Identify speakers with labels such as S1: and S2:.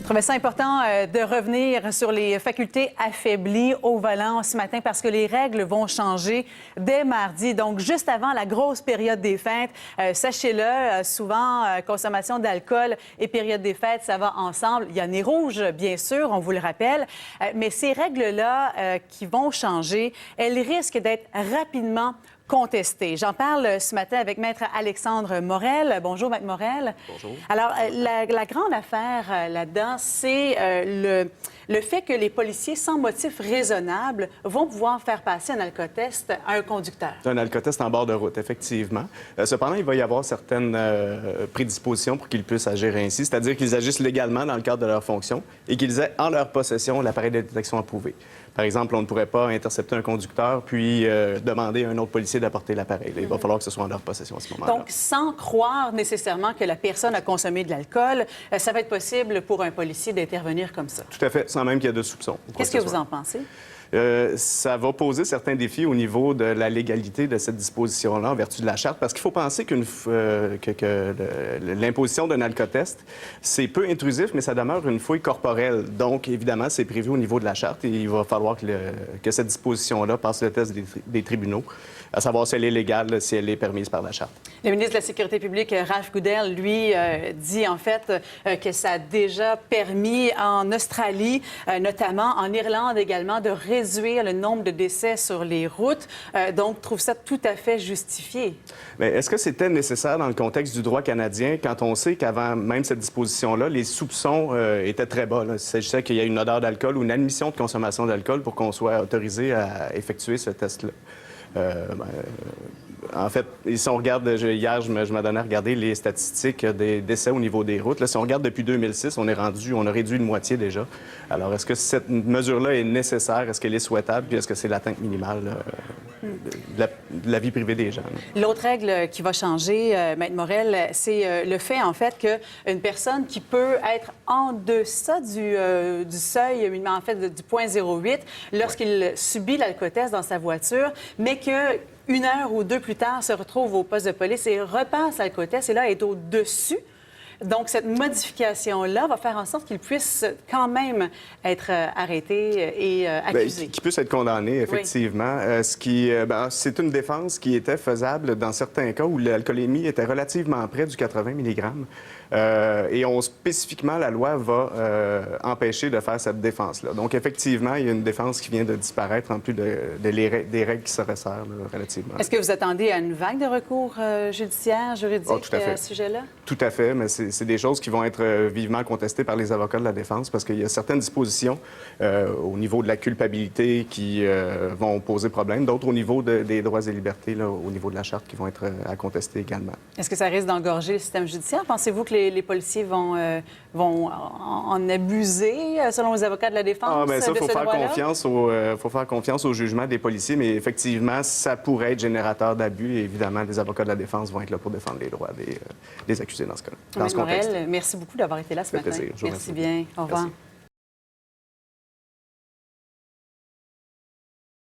S1: Je trouvais ça important de revenir sur les facultés affaiblies au volant ce matin parce que les règles vont changer dès mardi, donc juste avant la grosse période des fêtes. Sachez-le, souvent, consommation d'alcool et période des fêtes, ça va ensemble. Il y a nez rouge, bien sûr, on vous le rappelle, mais ces règles-là qui vont changer, elles risquent d'être rapidement contestées. J'en parle ce matin avec Maître Alexandre Morel. Bonjour, Maître Morel.
S2: Bonjour.
S1: Alors, la grande affaire là-dedans, c'est le fait que les policiers, sans motif raisonnable, vont pouvoir faire passer un alcotest à un conducteur.
S2: Un alcotest en bord de route, effectivement. Cependant, il va y avoir certaines prédispositions pour qu'ils puissent agir ainsi, c'est-à-dire qu'ils agissent légalement dans le cadre de leur fonction et qu'ils aient en leur possession l'appareil de détection approuvé. Par exemple, on ne pourrait pas intercepter un conducteur puis demander à un autre policier d'apporter l'appareil. Il va falloir que ce soit en leur possession à ce moment-là.
S1: Donc, sans croire nécessairement que la personne a consommé de l'alcool, ça va être possible pour un policier d'intervenir comme ça.
S2: Tout à fait, sans même qu'il y ait de soupçons.
S1: Qu'est-ce que vous en pensez?
S2: Ça va poser certains défis au niveau de la légalité de cette disposition-là en vertu de la Charte, parce qu'il faut penser que l'imposition d'un alcotest, c'est peu intrusif, mais ça demeure une fouille corporelle. Donc, évidemment, c'est prévu au niveau de la Charte et il va falloir que cette disposition-là passe le test des tribunaux, à savoir si elle est légale, si elle est permise par la Charte.
S1: Le ministre de la Sécurité publique, Ralph Goodale, lui, dit en fait que ça a déjà permis en Australie, notamment en Irlande également, de réduire le nombre de décès sur les routes. Donc, trouve ça tout à fait justifié.
S2: Mais est-ce que c'était nécessaire dans le contexte du droit canadien quand on sait qu'avant même cette disposition-là, les soupçons étaient très bas? Il s'agissait qu'il y ait une odeur d'alcool ou une admission de consommation d'alcool pour qu'on soit autorisé à effectuer ce test-là. En fait, si on regarde, hier, je me donnais à regarder les statistiques des décès au niveau des routes. Là, si on regarde depuis 2006, on a réduit de moitié déjà. Alors, est-ce que cette mesure-là est nécessaire? Est-ce qu'elle est souhaitable? Puis est-ce que c'est l'atteinte minimale de la vie privée des gens? Là?
S1: L'autre règle qui va changer, Maître Morel, c'est le fait, en fait, qu'une personne qui peut être en deçà du seuil, en fait, du point 0,8, lorsqu'il subit l'alcotest dans sa voiture, mais que une heure ou deux plus tard, se retrouve au poste de police et repasse l'alcotest et là, est au-dessus. Donc, cette modification-là va faire en sorte qu'il puisse quand même être arrêté et accusé.
S2: Qu'il puisse être condamné, effectivement. Oui. C'est une défense qui était faisable dans certains cas où l'alcoolémie était relativement près du 80 mg. Et spécifiquement, la loi va empêcher de faire cette défense-là. Donc, effectivement, il y a une défense qui vient de disparaître en plus des règles qui se resserrent relativement.
S1: Est-ce que vous attendez à une vague de recours judiciaires, juridiques à ce sujet-là?
S2: Tout à fait, mais c'est des choses qui vont être vivement contestées par les avocats de la défense parce qu'il y a certaines dispositions au niveau de la culpabilité qui vont poser problème, d'autres au niveau des droits et libertés, là, au niveau de la Charte, qui vont être à contester également.
S1: Est-ce que ça risque d'engorger le système judiciaire? Pensez-vous que les policiers vont en abuser, selon les avocats de la défense?
S2: Ça, il faut faire confiance au jugement des policiers, mais effectivement, ça pourrait être générateur d'abus et évidemment, les avocats de la défense vont être là pour défendre les droits des accusés dans ce cas-là.
S1: Morel, merci beaucoup d'avoir été là ce matin.
S2: Plaisir.
S1: Merci bien. Au revoir.
S2: Merci.